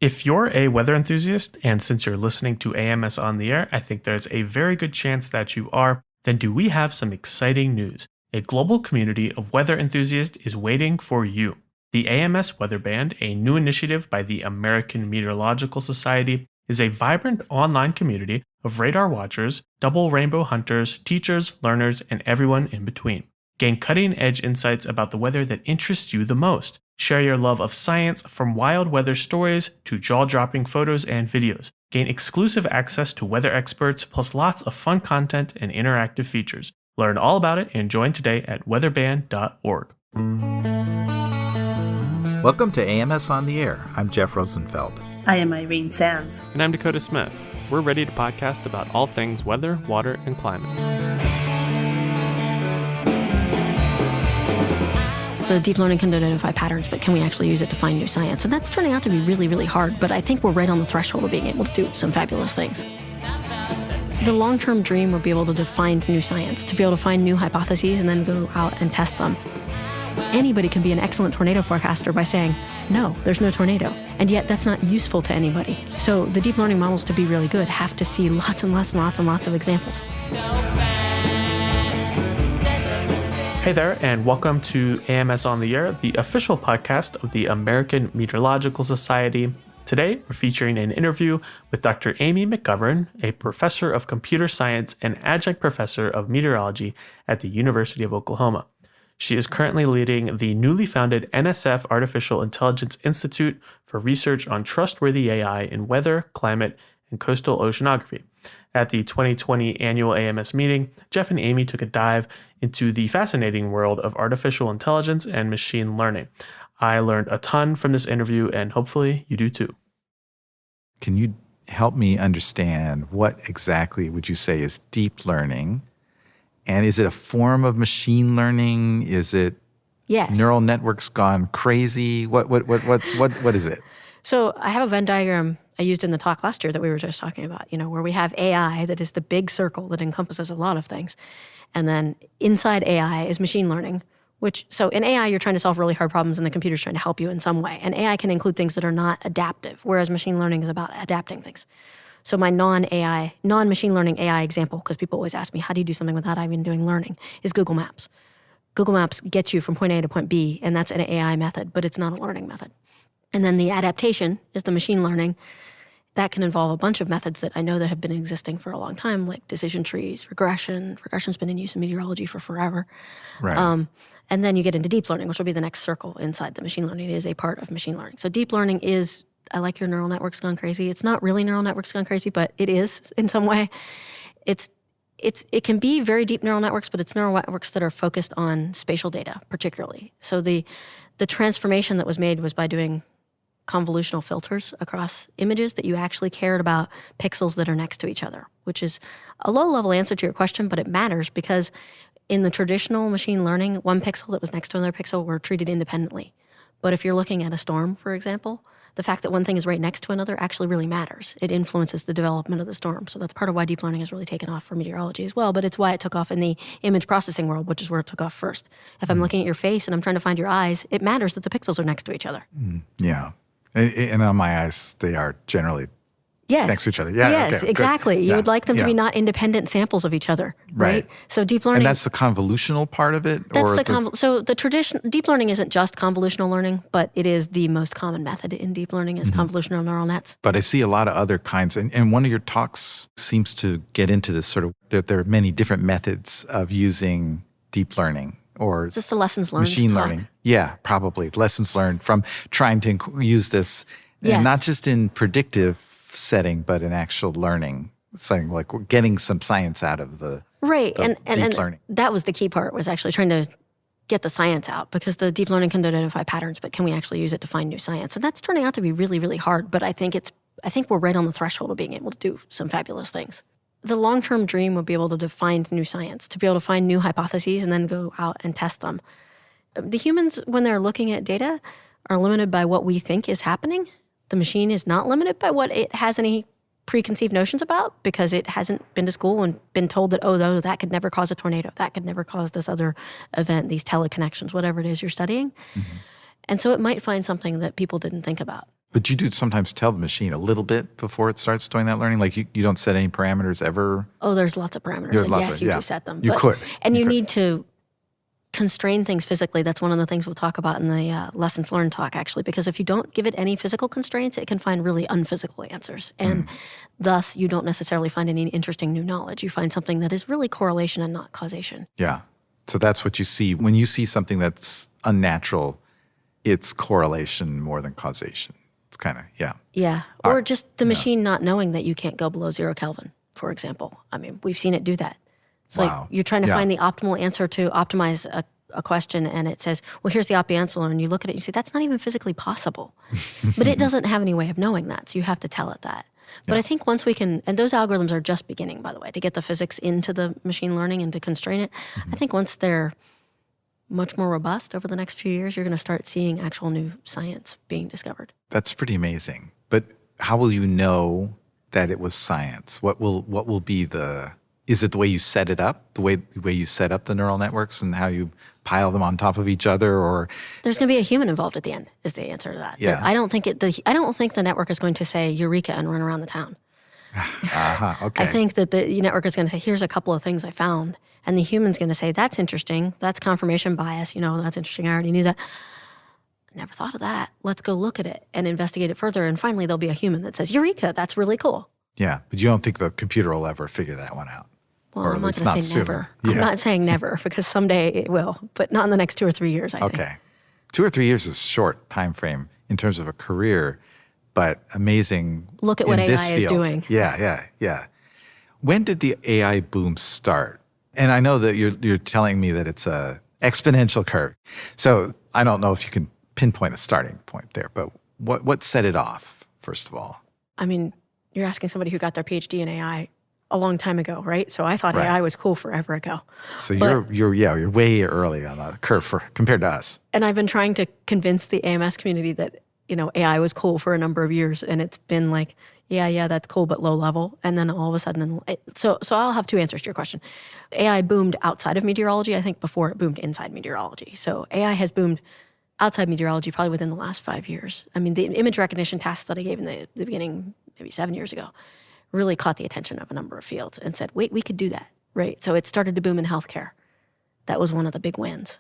If you're a weather enthusiast, and since you're listening to AMS on the air, I think there's a very good chance that you are, then do we have some exciting news. A global community of weather enthusiasts is waiting for you. The AMS Weather Band, a new initiative by the American Meteorological Society, is a vibrant online community of radar watchers, double rainbow hunters, teachers, learners, and everyone in between. Gain cutting-edge insights about the weather that interests you the most. Share your love of science, from wild weather stories to jaw-dropping photos and videos. Gain exclusive access to weather experts, plus lots of fun content and interactive features. Learn all about it and join today at weatherband.org. Welcome to AMS on the Air. I'm Jeff Rosenfeld. I am Irene Sands. And I'm Dakota Smith. We're ready to podcast about all things weather, water, and climate. The deep learning can identify patterns, but can we actually use it to find new science? And that's turning out to be really, really hard, but I think we're right on the threshold of being able to do some fabulous things. The long-term dream would be able to find new science, to be able to find new hypotheses and then go out and test them. Anybody can be an excellent tornado forecaster by saying, no, there's no tornado. And yet that's not useful to anybody. So the deep learning models, to be really good, have to see lots and lots and lots and lots of examples. Hey there, and welcome to AMS on the Air, the official podcast of the American Meteorological Society. Today, we're featuring an interview with Dr. Amy McGovern, a professor of computer science and adjunct professor of meteorology at the University of Oklahoma. She is currently leading the newly founded NSF Artificial Intelligence Institute for research on trustworthy AI in weather, climate, and coastal oceanography. At the 2020 annual AMS meeting, Jeff and Amy took a dive into the fascinating world of artificial intelligence and machine learning. I learned a ton from this interview, and hopefully you do too. Can you help me understand what exactly would you say is deep learning? And is it a form of machine learning? Is it neural networks gone crazy? What is it? So I have a Venn diagram I used in the talk last year that we were just talking about, where we have AI that is the big circle that encompasses a lot of things. And then inside AI is machine learning, so in AI, you're trying to solve really hard problems and the computer's trying to help you in some way. And AI can include things that are not adaptive, whereas machine learning is about adapting things. So my non-machine learning AI example, because people always ask me, how do you do something without even doing learning, is Google Maps. Google Maps gets you from point A to point B, and that's an AI method, but it's not a learning method. And then the adaptation is the machine learning. That can involve a bunch of methods that I know that have been existing for a long time, like decision trees, regression. Regression's been in use in meteorology for forever. Right. And then you get into deep learning, which will be the next circle inside the machine learning. It is a part of machine learning. So deep learning is, I like your neural networks gone crazy. It's not really neural networks gone crazy, but it is in some way. It can be very deep neural networks, but it's neural networks that are focused on spatial data, particularly. So the transformation that was made was by doing convolutional filters across images that you actually cared about pixels that are next to each other, which is a low-level answer to your question, but it matters because in the traditional machine learning, one pixel that was next to another pixel were treated independently. But if you're looking at a storm, for example, the fact that one thing is right next to another actually really matters. It influences the development of the storm. So that's part of why deep learning has really taken off for meteorology as well, but it's why it took off in the image processing world, which is where it took off first. If I'm looking at your face and I'm trying to find your eyes, it matters that the pixels are next to each other. Yeah. And on my eyes, they are generally next to each other. Yeah, yes, okay, exactly. good. You would like them to be not independent samples of each other, right? So deep learning. And that's the convolutional part of it? So the tradition, deep learning isn't just convolutional learning, but it is the most common method in deep learning is convolutional neural nets. But I see a lot of other kinds. And one of your talks seems to get into this sort of, that there are many different methods of using deep learning. Or is this the lessons learned machine talk? learning? Yeah, probably. Lessons learned from trying to use this, and not just in predictive setting, but in actual learning, saying like we're getting some science out of the deep learning. That was the key part, was actually trying to get the science out, because the deep learning can identify patterns, but can we actually use it to find new science? And that's turning out to be really, really hard, but I think we're right on the threshold of being able to do some fabulous things. The long-term dream would be able to find new science, to be able to find new hypotheses and then go out and test them. The humans, when they're looking at data, are limited by what we think is happening. The machine is not limited by what it has any preconceived notions about, because it hasn't been to school and been told that, no, that could never cause a tornado, that could never cause this other event, these teleconnections, whatever it is you're studying. And so it might find something that people didn't think about. But you do sometimes tell the machine a little bit before it starts doing that learning? Like you don't set any parameters ever? Oh, there's lots of parameters. There's And lots yes, of- you yeah. do set them. You could. And You you could. need to constrain things physically. That's one of the things we'll talk about in the lessons learned talk, actually, because if you don't give it any physical constraints, it can find really unphysical answers. And thus, you don't necessarily find any interesting new knowledge. You find something that is really correlation and not causation. Yeah. So that's what you see. When you see something that's unnatural, it's correlation more than causation. It's kind of, yeah. Yeah. Or just the machine not knowing that you can't go below 0 Kelvin, for example. I mean, we've seen it do that. It's Wow. like you're trying to Yeah. find the optimal answer to optimize a question, and it says, well, here's the optimal answer. And you look at it, you say, that's not even physically possible. But it doesn't have any way of knowing that, so you have to tell it that. But I think once we can, and those algorithms are just beginning, by the way, to get the physics into the machine learning and to constrain it. I think once they're much more robust over the next few years, you're going to start seeing actual new science being discovered. That's pretty amazing. But how will you know that it was science? What will be the, is it the way you set it up, the way you set up the neural networks and how you pile them on top of each other, or There's going to be a human involved at the end, is the answer to that. Yeah. I don't think the network is going to say eureka and run around the town. okay. I think that the network is going to say, here's a couple of things I found. And the human's going to say, that's interesting. That's confirmation bias. That's interesting. I already knew that. I never thought of that. Let's go look at it and investigate it further. And finally, there'll be a human that says, eureka, that's really cool. Yeah, but you don't think the computer will ever figure that one out? Well, Or I'm at not least going to not say sooner. never. Yeah. I'm not saying never because someday it will, but not in the next 2 or 3 years, I think. Okay. 2 or 3 years is a short time frame in terms of a career, but amazing. Look at what in this AI is field. doing. Yeah. When did the AI boom start? And I know that you're telling me that it's a exponential curve. So I don't know if you can pinpoint a starting point there, but what set it off, first of all? I mean, you're asking somebody who got their PhD in AI a long time ago, right? So I thought Right. AI was cool forever ago. So But- you're way early on the curve compared to us. And I've been trying to convince the AMS community that, AI was cool for a number of years. And it's been like, yeah, that's cool, but low level. And then all of a sudden, so I'll have 2 answers to your question. AI boomed outside of meteorology, I think, before it boomed inside meteorology. So AI has boomed outside meteorology probably within the last 5 years. I mean, the image recognition tasks that I gave in the beginning, maybe 7 years ago, really caught the attention of a number of fields and said, wait, we could do that, right? So it started to boom in healthcare. That was one of the big wins.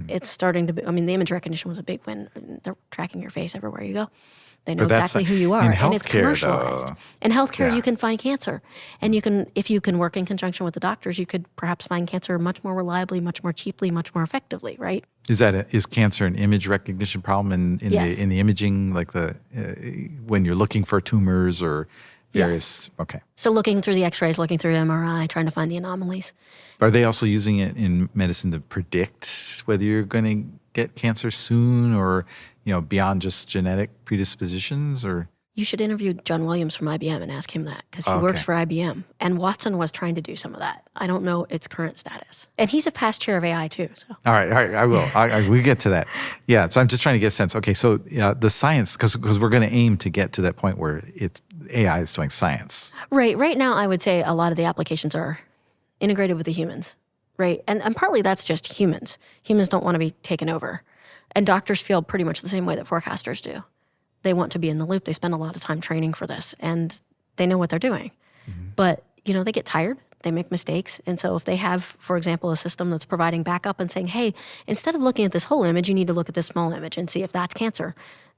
It's starting to be, the image recognition was a big win. They're tracking your face everywhere you go. They know But that's exactly who you are, in and it's healthcare, commercialized. though. In healthcare, Yeah. you can find cancer, and if you can work in conjunction with the doctors, you could perhaps find cancer much more reliably, much more cheaply, much more effectively, right? Is cancer an image recognition problem in Yes. the imaging, like when you're looking for tumors or various? Okay. So looking through the X-rays, looking through MRI, trying to find the anomalies. Are they also using it in medicine to predict whether you're going to get cancer soon, or beyond just genetic predispositions, or? You should interview John Williams from IBM and ask him that because he Okay. works for IBM. And Watson was trying to do some of that. I don't know its current status. And he's a past chair of AI too. So All right, I will. We get to that. Yeah, so I'm just trying to get a sense. Okay, so the science, because we're going to aim to get to that point where AI is doing science. right now, I would say a lot of the applications are integrated with the humans, right? And partly that's just humans. Humans don't want to be taken over. And doctors feel pretty much the same way that forecasters do. They want to be in the loop. They spend a lot of time training for this, and they know what they're doing. But, they get tired. They make mistakes. And so if they have, for example, a system that's providing backup and saying, hey, instead of looking at this whole image, you need to look at this small image and see if that's cancer,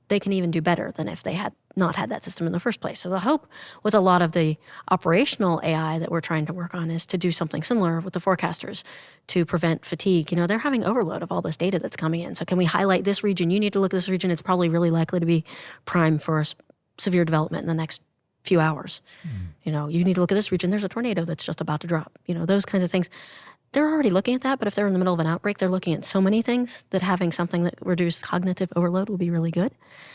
they can even do better than if they had not had that system in the first place. So the hope with a lot of the operational AI that we're trying to work on is to do something similar with the forecasters to prevent fatigue. They're having overload of all this data that's coming in. So can we highlight this region? You need to look at this region. It's probably really likely to be prime for severe development in the next few hours. You need to look at this region. There's a tornado that's just about to drop. Those kinds of things. They're already looking at that, but if they're in the middle of an outbreak, they're looking at so many things that having something that reduces cognitive overload will be really good.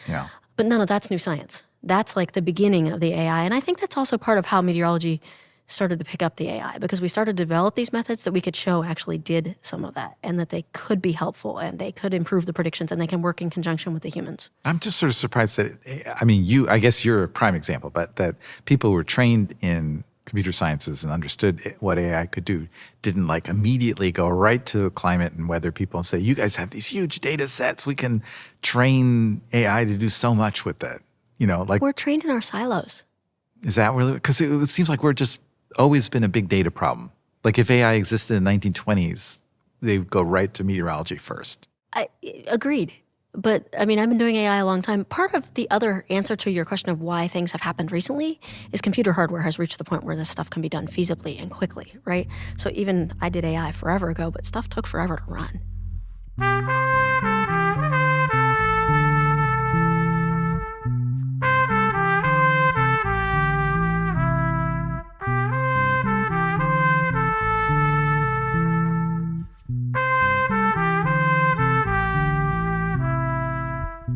Yeah. But none of that's new science. That's like the beginning of the AI. And I think that's also part of how meteorology started to pick up the AI, because we started to develop these methods that we could show actually did some of that and that they could be helpful and they could improve the predictions and they can work in conjunction with the humans. I'm just sort of surprised that, I guess you're a prime example, but that people who were trained in computer sciences and understood what AI could do didn't immediately go right to climate and weather people and say, you guys have these huge data sets. We can train AI to do so much with that. Like we're trained in our silos. Is that really? Because it seems like we're just always been a big data problem. Like if AI existed in the 1920s, they would go right to meteorology first. Agreed. But I mean, I've been doing AI a long time. Part of the other answer to your question of why things have happened recently is computer hardware has reached the point where this stuff can be done feasibly and quickly, right? So even I did AI forever ago, but stuff took forever to run.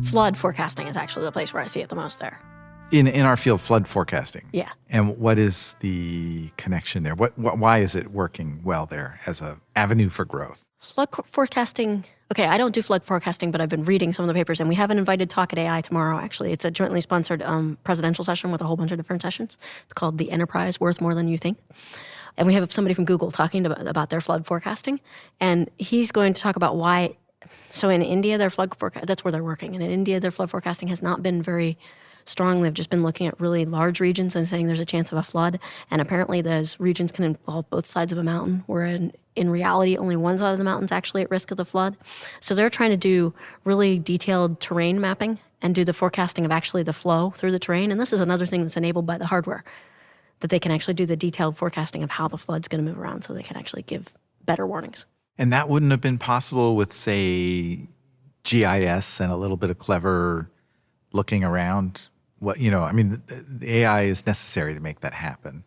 Flood forecasting is actually the place where I see it the most there. In our field, flood forecasting. Yeah. And what is the connection there? Why is it working well there as an avenue for growth? Flood forecasting. Okay, I don't do flood forecasting, but I've been reading some of the papers, and we have an invited talk at AI tomorrow, actually. It's a jointly sponsored presidential session with a whole bunch of different sessions. It's called The Enterprise, Worth More Than You Think. And we have somebody from Google talking about their flood forecasting, and he's going to talk about why. So in India, their flood forecast, that's where they're working. And in India, their flood forecasting has not been very strong. They've just been looking at really large regions and saying there's a chance of a flood. And apparently those regions can involve both sides of a mountain, where in reality, only one side of the mountain's actually at risk of the flood. So they're trying to do really detailed terrain mapping and do the forecasting of actually the flow through the terrain. And this is another thing that's enabled by the hardware, that they can actually do the detailed forecasting of how the flood's going to move around so they can actually give better warnings. And that wouldn't have been possible with, say, GIS and a little bit of clever looking around. The AI is necessary to make that happen.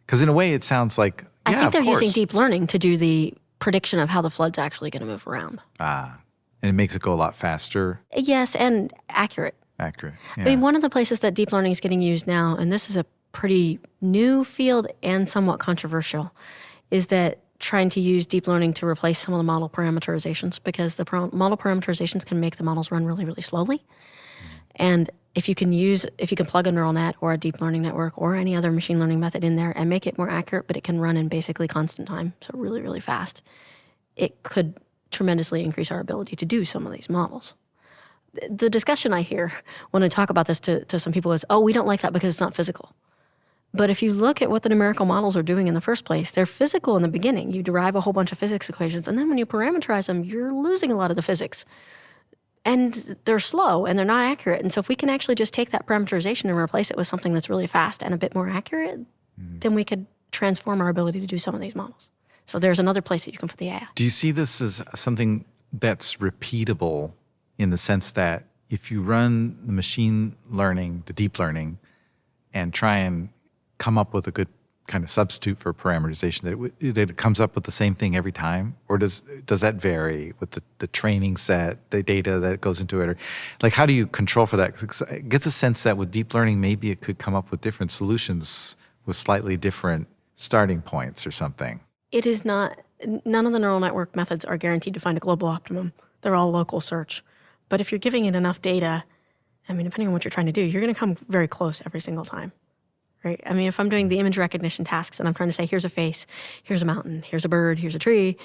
Because in a way, it sounds like, I think they're of course. using deep learning to do the prediction of how the flood's actually going to move around. And it makes it go a lot faster. Yes, and accurate. Accurate. Yeah. I mean, one of the places that deep learning is getting used now, and this is a pretty new field and somewhat controversial, is that trying to use deep learning to replace some of the model parameterizations, because the model parameterizations can make the models run really, really slowly. And if you can plug a neural net or a deep learning network or any other machine learning method in there and make it more accurate, but it can run in basically constant time, so really, really fast, it could tremendously increase our ability to do some of these models. The discussion I hear when I talk about this to some people is, we don't like that because it's not physical. But if you look at what the numerical models are doing in the first place, they're physical in the beginning. You derive a whole bunch of physics equations, and then when you parameterize them, you're losing a lot of the physics. And they're slow, and they're not accurate. And so if we can actually just take that parameterization and replace it with something that's really fast and a bit more accurate, then we could transform our ability to do some of these models. So there's another place that you can put the AI. Do you see this as something that's repeatable in the sense that if you run the machine learning, the deep learning, and try and come up with a good kind of substitute for parameterization, that it comes up with the same thing every time? Or does that vary with the training set, the data that goes into it? Or like, how do you control for that? 'Cause it gets a sense that with deep learning, maybe it could come up with different solutions with slightly different starting points or something. It is not, none of the neural network methods are guaranteed to find a global optimum. They're all local search. But if you're giving it enough data, I mean, depending on what you're trying to do, you're going to come very close every single time. Right? I mean, if I'm doing the image recognition tasks and I'm trying to say, here's a face, here's a mountain, here's a bird, here's a tree,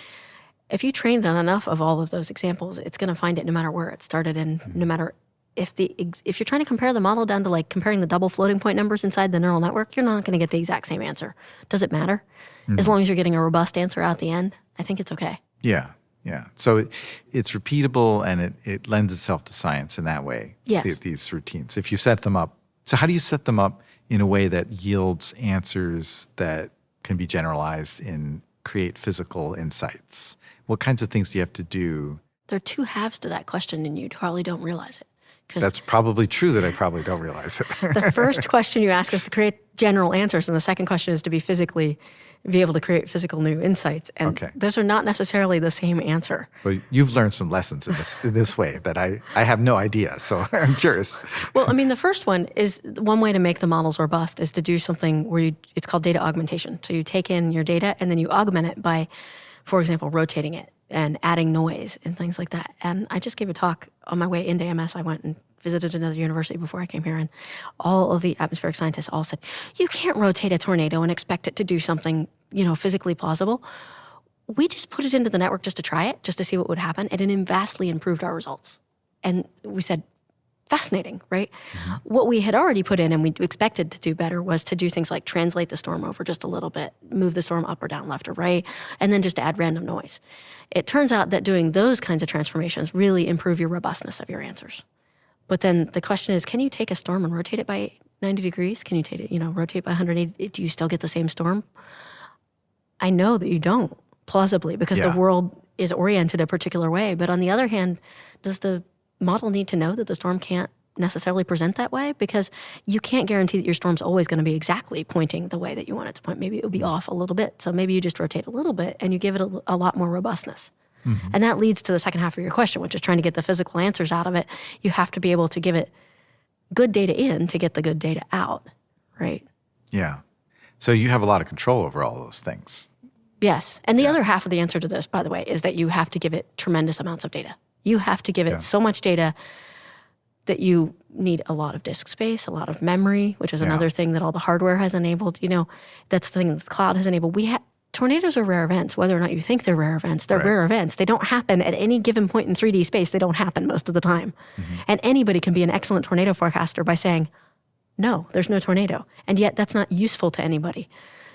if you trained on enough of all of those examples, it's going to find it no matter where it started, and no matter if you're trying to compare the model down to like comparing the double floating point numbers inside the neural network, you're not going to get the exact same answer. Does it matter? As long as you're getting a robust answer out the end, I think it's okay. Yeah. So it's repeatable, and it lends itself to science in that way. Yes. These routines. If you set them up. So how do you set them up in a way that yields answers that can be generalized and create physical insights? What kinds of things do you have to do? There are two halves to that question, and you probably don't realize it. That's probably true that I probably don't realize it. The first question you ask is to create general answers, and the second question is to be able to create physical new insights. And those are not necessarily the same answer. Well, you've learned some lessons in this way that I have no idea, so I'm curious. Well, I mean, the first one is, one way to make the models robust is to do something where it's called data augmentation. So you take in your data and then you augment it by, for example, rotating it and adding noise and things like that. And I just gave a talk on my way into AMS. I went and visited another university before I came here, and all of the atmospheric scientists all said, you can't rotate a tornado and expect it to do something, physically plausible. We just put it into the network just to try it, just to see what would happen, and it vastly improved our results. And we said, fascinating, right? What we had already put in and we expected to do better was to do things like translate the storm over just a little bit, move the storm up or down, left or right, and then just add random noise. It turns out that doing those kinds of transformations really improve your robustness of your answers. But then the question is, can you take a storm and rotate it by 90 degrees? Can you take it, rotate by 180? Do you still get the same storm? I know that you don't, plausibly, because the world is oriented a particular way. But on the other hand, does the model need to know that the storm can't necessarily present that way? Because you can't guarantee that your storm's always going to be exactly pointing the way that you want it to point. Maybe it'll be off a little bit. So maybe you just rotate a little bit and you give it a lot more robustness. And that leads to the second half of your question, which is trying to get the physical answers out of it. You have to be able to give it good data in to get the good data out, right? Yeah. So you have a lot of control over all those things. Yes. And the other half of the answer to this, by the way, is that you have to give it tremendous amounts of data. You have to give it so much data that you need a lot of disk space, a lot of memory, which is another thing that all the hardware has enabled. That's the thing that the cloud has enabled. Tornadoes are rare events, whether or not you think they're rare events. They're rare events. They don't happen at any given point in 3D space. They don't happen most of the time. And anybody can be an excellent tornado forecaster by saying, no, there's no tornado. And yet that's not useful to anybody.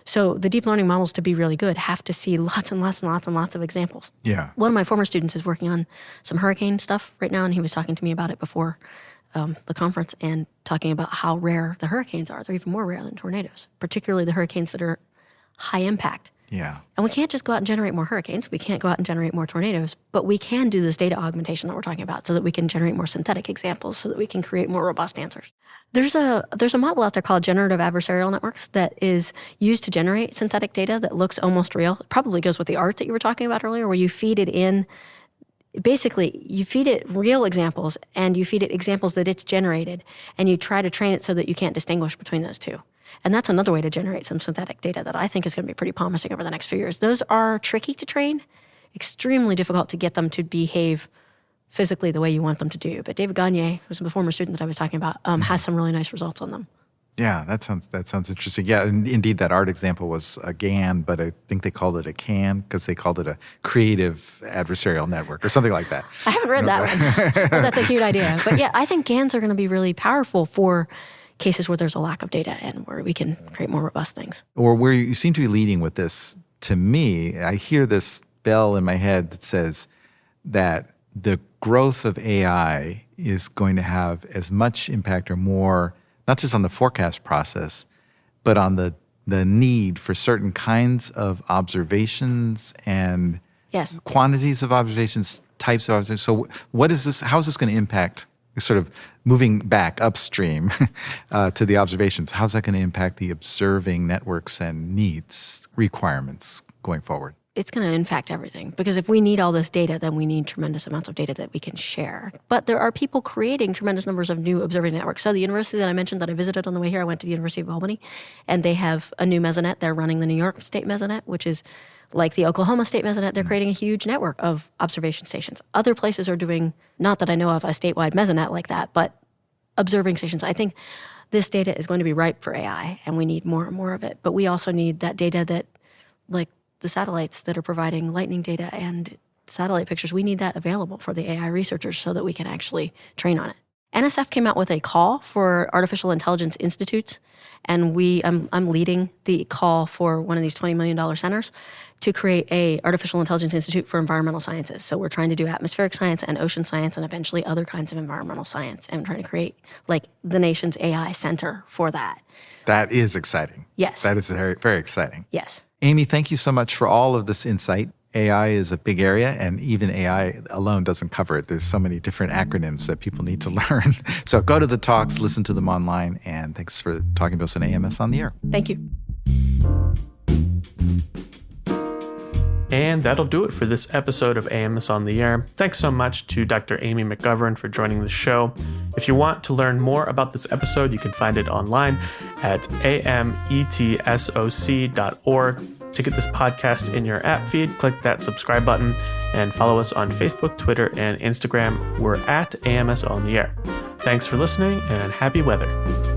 So the deep learning models, to be really good, have to see lots and lots and lots and lots of examples. Yeah. One of my former students is working on some hurricane stuff right now, and he was talking to me about it before the conference and talking about how rare the hurricanes are. They're even more rare than tornadoes, particularly the hurricanes that are high impact. Yeah. And we can't just go out and generate more hurricanes. We can't go out and generate more tornadoes, but we can do this data augmentation that we're talking about so that we can generate more synthetic examples, so that we can create more robust answers. There's a model out there called generative adversarial networks that is used to generate synthetic data that looks almost real. It probably goes with the art that you were talking about earlier, where you feed it in. Basically, you feed it real examples and you feed it examples that it's generated, and you try to train it so that you can't distinguish between those two. And that's another way to generate some synthetic data that I think is going to be pretty promising over the next few years. Those are tricky to train, extremely difficult to get them to behave physically the way you want them to do. But David Gagne, who's the former student that I was talking about, has some really nice results on them. Yeah, that sounds interesting. Yeah, and indeed, that art example was a GAN, but I think they called it a CAN because they called it a creative adversarial network or something like that. I haven't read that one. But that's a cute idea. But yeah, I think GANs are going to be really powerful for cases where there's a lack of data and where we can create more robust things. Or where you seem to be leading with this, to me, I hear this bell in my head that says that the growth of AI is going to have as much impact or more, not just on the forecast process, but on the need for certain kinds of observations and quantities of observations, types of observations. So what is this? How is this going to impact, sort of moving back upstream to the observations? How's that going to impact the observing networks and needs, requirements going forward? It's going to impact everything, because if we need all this data, then we need tremendous amounts of data that we can share. But there are people creating tremendous numbers of new observing networks. So the university that I mentioned that I visited on the way here, I went to the University of Albany, and they have a new mesonet. They're running the New York State mesonet, which is like the Oklahoma State mesonet. They're creating a huge network of observation stations. Other places are doing, not that I know of, a statewide mesonet like that, but observing stations. I think this data is going to be ripe for AI, and we need more and more of it. But we also need that data that, like, the satellites that are providing lightning data and satellite pictures, we need that available for the AI researchers so that we can actually train on it. NSF came out with a call for artificial intelligence institutes, and I'm leading the call for one of these $20 million centers to create a artificial intelligence institute for environmental sciences. So we're trying to do atmospheric science and ocean science and eventually other kinds of environmental science, and trying to create like the nation's AI center for that. That is exciting. Yes. That is very, very exciting. Yes. Amy, thank you so much for all of this insight. AI is a big area, and even AI alone doesn't cover it. There's so many different acronyms that people need to learn. So go to the talks, listen to them online, and thanks for talking to us on AMS on the Air. Thank you. And that'll do it for this episode of AMS on the Air. Thanks so much to Dr. Amy McGovern for joining the show. If you want to learn more about this episode, you can find it online at ametsoc.org. To get this podcast in your app feed, click that subscribe button and follow us on Facebook, Twitter, and Instagram. We're at AMS on the Air. Thanks for listening and happy weather.